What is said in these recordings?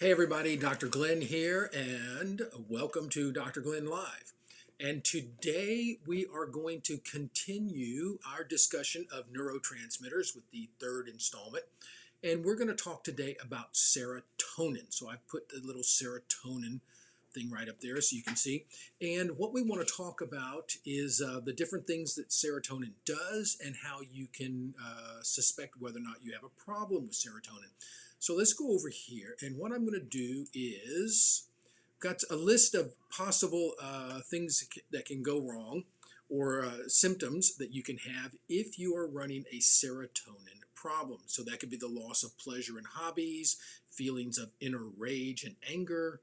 Hey everybody, Dr. Glenn here, and welcome to Dr. Glenn Live. And today we are going to continue our discussion of neurotransmitters with the third installment. And we're going to talk today about serotonin. So I put the little serotonin thing right up there so you can see. And what we want to talk about is the different things that serotonin does and how you can suspect whether or not you have a problem with serotonin. So let's go over here, and what I'm going to do is got a list of possible things that can go wrong or symptoms that you can have if you are running a serotonin problem. So that could be the loss of pleasure in hobbies, feelings of inner rage and anger,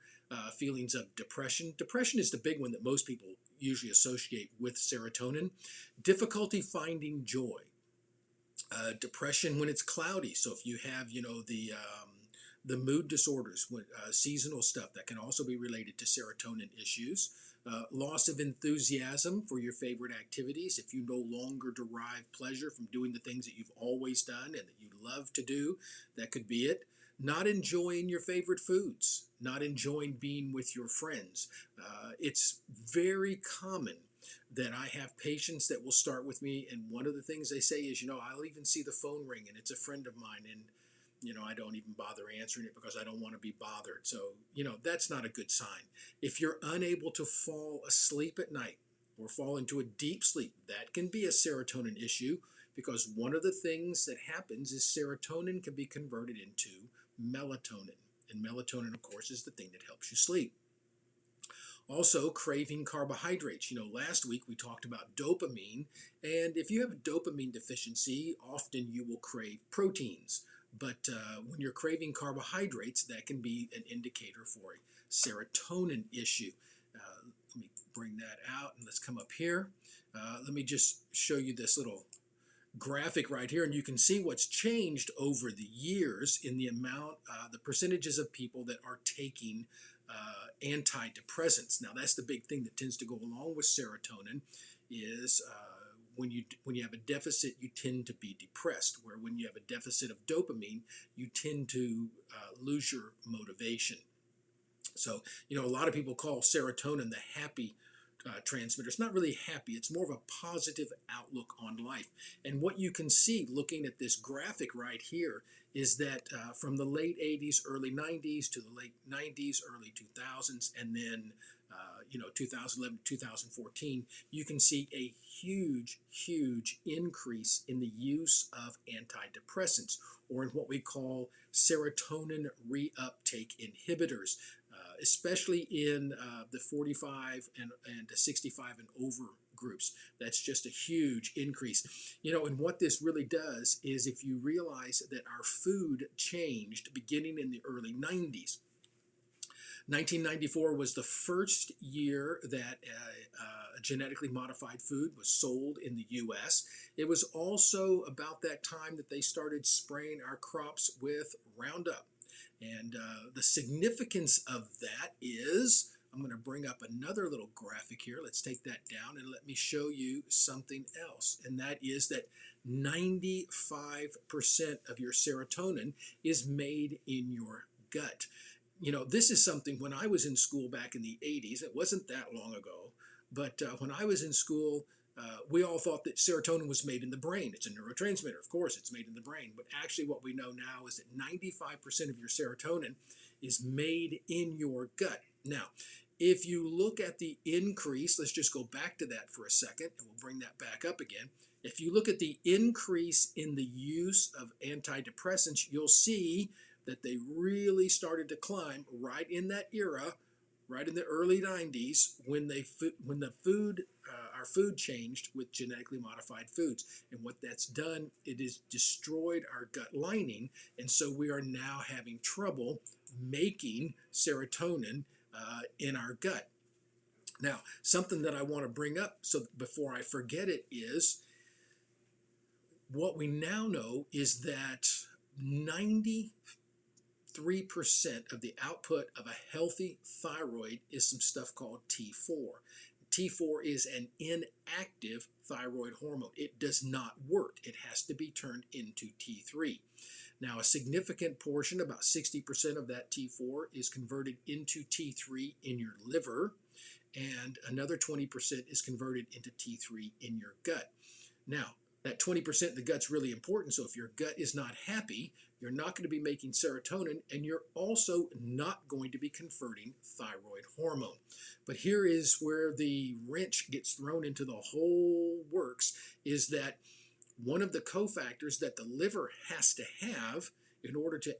feelings of depression. Depression is the big one that most people usually associate with serotonin. Difficulty finding joy. Depression when it's cloudy. So if you have, the mood disorders, seasonal stuff, that can also be related to serotonin issues. Loss of enthusiasm for your favorite activities. If you no longer derive pleasure from doing the things that you've always done and that you love to do, that could be it. Not enjoying your favorite foods, not enjoying being with your friends. It's very common that I have patients that will start with me, and one of the things they say is, I'll even see the phone ring and it's a friend of mine, and I don't even bother answering it because I don't want to be bothered. So, that's not a good sign. If you're unable to fall asleep at night or fall into a deep sleep, that can be a serotonin issue, because one of the things that happens is serotonin can be converted into melatonin. And melatonin, of course, is the thing that helps you sleep. Also, craving carbohydrates. Last week we talked about dopamine, and if you have a dopamine deficiency, often you will crave proteins. But when you're craving carbohydrates, that can be an indicator for a serotonin issue. Let me bring that out, and let's come up here. Let me just show you this little graphic right here, and you can see what's changed over the years in the amount, the percentages of people that are taking antidepressants. Now, that's the big thing that tends to go along with serotonin is when you have a deficit, you tend to be depressed, where when you have a deficit of dopamine, you tend to lose your motivation. So, a lot of people call serotonin the happy transmitter. It's not really happy. It's more of a positive outlook on life. And what you can see looking at this graphic right here is that from the late 80s, early 90s to the late 90s, early 2000s, and then 2011 to 2014, you can see a huge increase in the use of antidepressants, or in what we call serotonin reuptake inhibitors, especially in the 45 and 65 and over groups. That's just a huge increase. And what this really does is, if you realize that our food changed beginning in the early 90s. 1994 was the first year that genetically modified food was sold in the U.S. It was also about that time that they started spraying our crops with Roundup. And the significance of that is, I'm going to bring up another little graphic here. Let's take that down and let me show you something else. And that is that 95% of your serotonin is made in your gut. This is something, when I was in school back in the 80s, it wasn't that long ago, but when I was in school, we all thought that serotonin was made in the brain. It's a neurotransmitter. Of course, it's made in the brain. But actually what we know now is that 95% of your serotonin is made in your gut. Now, if you look at the increase, let's just go back to that for a second, and we'll bring that back up again. If you look at the increase in the use of antidepressants, you'll see that they really started to climb right in that era, right in the early 90s, when our food changed with genetically modified foods. And what that's done, it has destroyed our gut lining, and so we are now having trouble making serotonin in our gut. Now, something that I want to bring up, so before I forget it, is what we now know is that 93% of the output of a healthy thyroid is some stuff called T4. T4 is an inactive thyroid hormone. It does not work. It has to be turned into T3. Now, a significant portion, about 60% of that T4, is converted into T3 in your liver, and another 20% is converted into T3 in your gut. Now, that 20% in the gut's really important, so if your gut is not happy, you're not going to be making serotonin, and you're also not going to be converting thyroid hormone. But here is where the wrench gets thrown into the whole works, is that one of the cofactors that the liver has to have in order to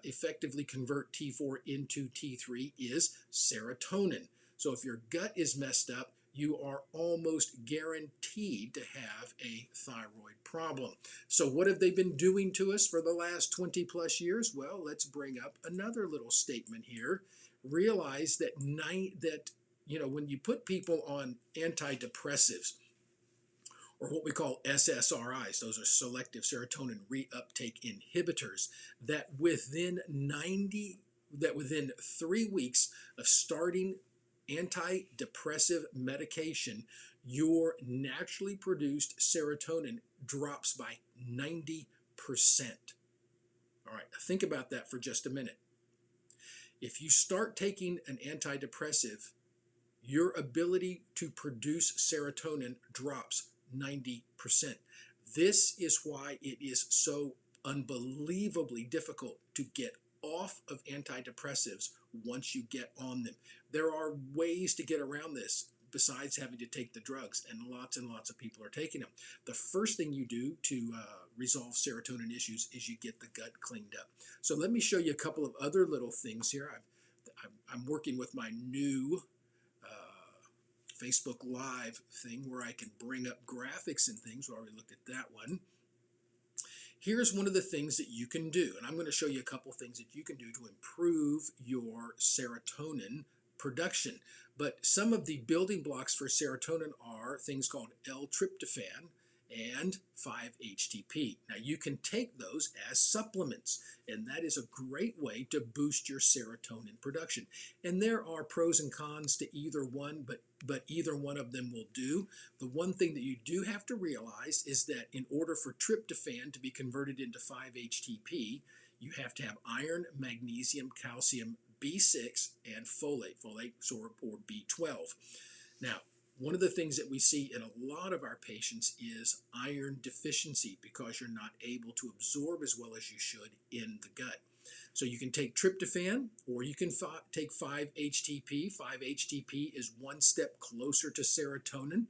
effectively convert T4 into T3 is serotonin. So if your gut is messed up, you are almost guaranteed to have a thyroid problem. So what have they been doing to us for the last 20 plus years? Well, let's bring up another little statement here. Realize that when you put people on antidepressives, or what we call SSRIs, those are selective serotonin reuptake inhibitors, that within 3 weeks of starting antidepressive medication, your naturally produced serotonin drops by 90%. All right, think about that for just a minute. If you start taking an antidepressive, your ability to produce serotonin drops 90%. This is why it is so unbelievably difficult to get off of antidepressives once you get on them. There are ways to get around this besides having to take the drugs, and lots of people are taking them. The first thing you do to resolve serotonin issues is you get the gut cleaned up. So let me show you a couple of other little things here. I'm working with my new Facebook Live thing where I can bring up graphics and things. We already looked at that one. Here's one of the things that you can do, and I'm going to show you a couple things that you can do to improve your serotonin production. But some of the building blocks for serotonin are things called L-tryptophan and 5-HTP. Now you can take those as supplements, and that is a great way to boost your serotonin production. And there are pros and cons to either one, but either one of them will do. The one thing that you do have to realize is that in order for tryptophan to be converted into 5-HTP, you have to have iron, magnesium, calcium, B6, and folate or B12. Now, one of the things that we see in a lot of our patients is iron deficiency because you're not able to absorb as well as you should in the gut. So you can take tryptophan, or you can take 5-HTP. 5-HTP is one step closer to serotonin.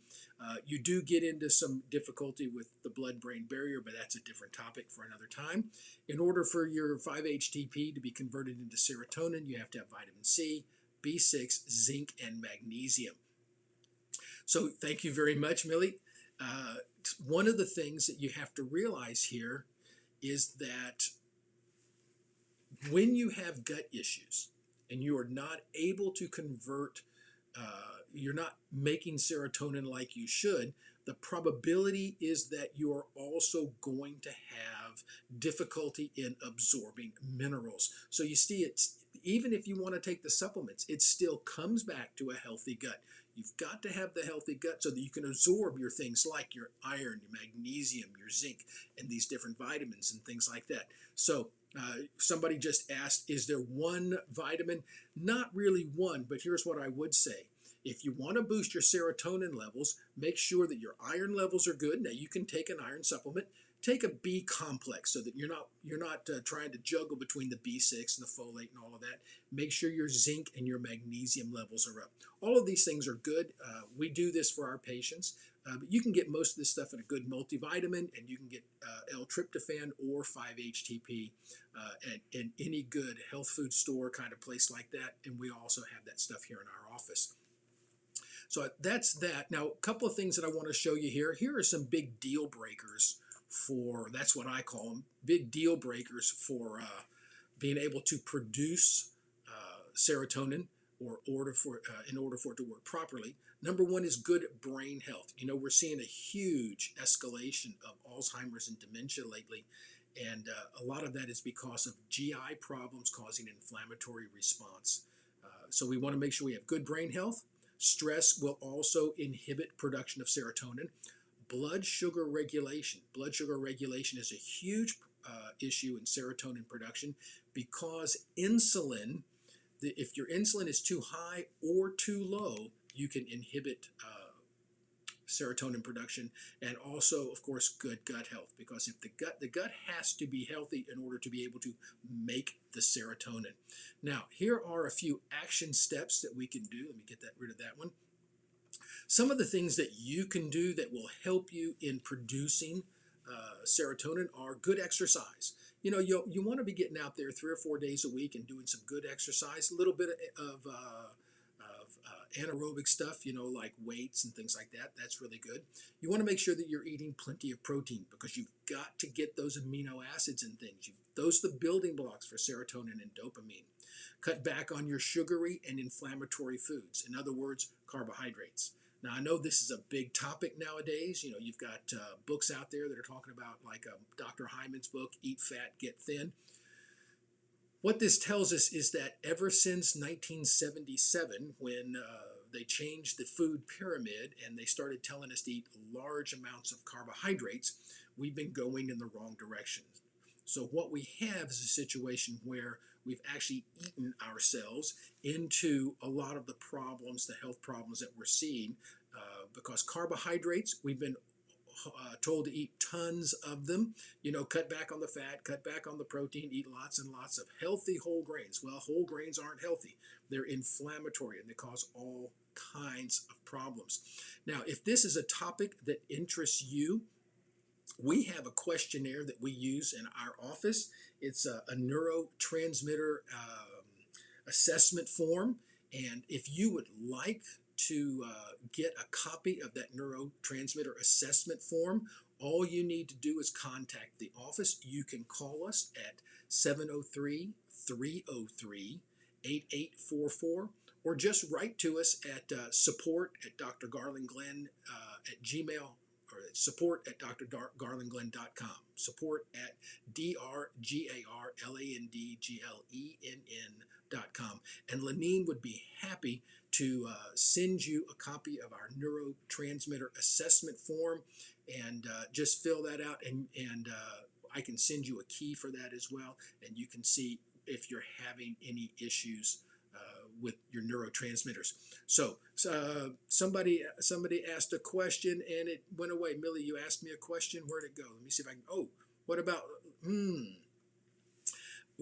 You do get into some difficulty with the blood-brain barrier, but that's a different topic for another time. In order for your 5-HTP to be converted into serotonin, you have to have vitamin C, B6, zinc, and magnesium. So thank you very much, Millie. One of the things that you have to realize here is that when you have gut issues and you are not able to convert, you're not making serotonin like you should, the probability is that you are also going to have difficulty in absorbing minerals. So you see, even if you want to take the supplements, it still comes back to a healthy gut. You've got to have the healthy gut so that you can absorb your things like your iron, your magnesium, your zinc, and these different vitamins and things like that. So somebody just asked, is there one vitamin? Not really one, but here's what I would say. If you want to boost your serotonin levels, make sure that your iron levels are good. Now you can take an iron supplement. Take a B complex so that you're not trying to juggle between the B6 and the folate and all of that. Make sure your zinc and your magnesium levels are up. All of these things are good. We do this for our patients. But you can get most of this stuff in a good multivitamin, and you can get L-tryptophan or 5-HTP in any good health food store kind of place like that. And we also have that stuff here in our office. So that's that. Now, a couple of things that I want to show you here. Here are some big deal breakers that's what I call them, big deal breakers for being able to produce serotonin in order for it to work properly. Number one is good brain health. You know, we're seeing a huge escalation of Alzheimer's and dementia lately, and a lot of that is because of GI problems causing inflammatory response. So we want to make sure we have good brain health. Stress will also inhibit production of serotonin. Blood sugar regulation. Blood sugar regulation is a huge issue in serotonin production because insulin, if your insulin is too high or too low, you can inhibit serotonin production, and also, of course, good gut health, because if the gut has to be healthy in order to be able to make the serotonin. Now, here are a few action steps that we can do. Let me get rid of that one. Some of the things that you can do that will help you in producing serotonin are good exercise. You know, you want to be getting out there 3 or 4 days a week and doing some good exercise, a little bit of anaerobic stuff, you know, like weights and things like that. That's really good. You want to make sure that you're eating plenty of protein, because you've got to get those amino acids and things. Those are the building blocks for serotonin and dopamine. Cut back on your sugary and inflammatory foods. In other words, carbohydrates. Now, I know this is a big topic nowadays. You know, you've got books out there that are talking about, like Dr. Hyman's book, Eat Fat, Get Thin. What this tells us is that ever since 1977, when they changed the food pyramid and they started telling us to eat large amounts of carbohydrates, we've been going in the wrong direction. So what we have is a situation where we've actually eaten ourselves into a lot of the problems, the health problems that we're seeing, because carbohydrates, we've been told to eat tons of them. You know, cut back on the fat, cut back on the protein, eat lots and lots of healthy whole grains. Well, whole grains aren't healthy. They're inflammatory and they cause all kinds of problems. Now, if this is a topic that interests you, we have a questionnaire that we use in our office. It's a neurotransmitter assessment form. And if you would like to get a copy of that neurotransmitter assessment form, all you need to do is contact the office. You can call us at 703-303-8844, or just write to us at support at drgarlandglenn at gmail, or support at drgarlandglenn.com. Support at drgarlandglenn.com. And Lenine would be happy to send you a copy of our neurotransmitter assessment form, and just fill that out, and I can send you a key for that as well, and you can see if you're having any issues with your neurotransmitters. So somebody asked a question and it went away. Millie, you asked me a question. Where'd it go? Let me see if I can. Oh, what about?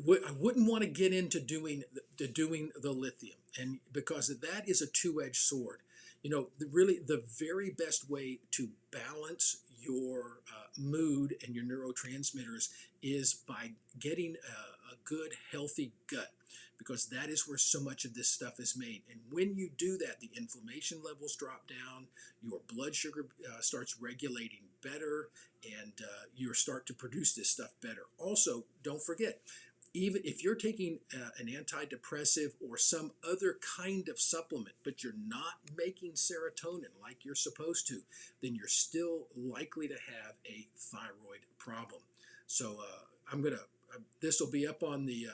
I wouldn't want to get into doing the lithium, and because that is a two-edged sword. You know, really the very best way to balance your mood and your neurotransmitters is by getting a good, healthy gut, because that is where so much of this stuff is made. And when you do that, the inflammation levels drop down, your blood sugar starts regulating better, and you start to produce this stuff better. Also, don't forget, even if you're taking an antidepressive or some other kind of supplement, but you're not making serotonin like you're supposed to, then you're still likely to have a thyroid problem. So this will be up on the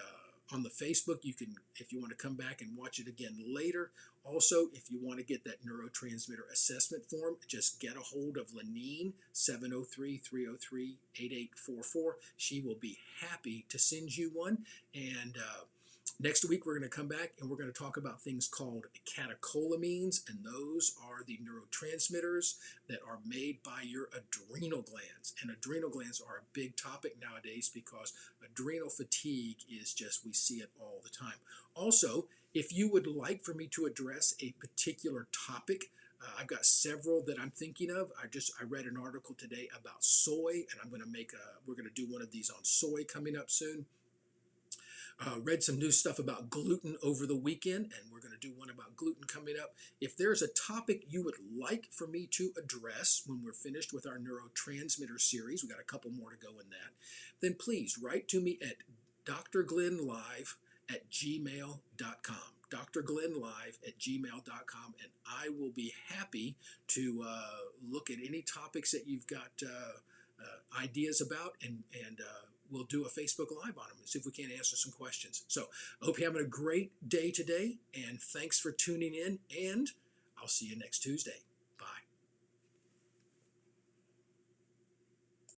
Facebook. You can, if you want to come back and watch it again later. Also, if you want to get that neurotransmitter assessment form, just get a hold of Lenine, 703-303-8844. She will be happy to send you one. And next week, we're going to come back and we're going to talk about things called catecholamines, and those are the neurotransmitters that are made by your adrenal glands. And adrenal glands are a big topic nowadays because adrenal fatigue is just, we see it all the time. Also, if you would like for me to address a particular topic, I've got several that I'm thinking of. I read an article today about soy, and we're going to do one of these on soy coming up soon. Read some new stuff about gluten over the weekend, and we're going to do one about gluten coming up. If there's a topic you would like for me to address when we're finished with our neurotransmitter series, we got a couple more to go in that, then please write to me at drglennlive@gmail.com. drglennlive@gmail.com, and I will be happy to look at any topics that you've got ideas about, and we'll do a Facebook Live on them and see if we can answer some questions. So I hope you're having a great day today, and thanks for tuning in, and I'll see you next Tuesday.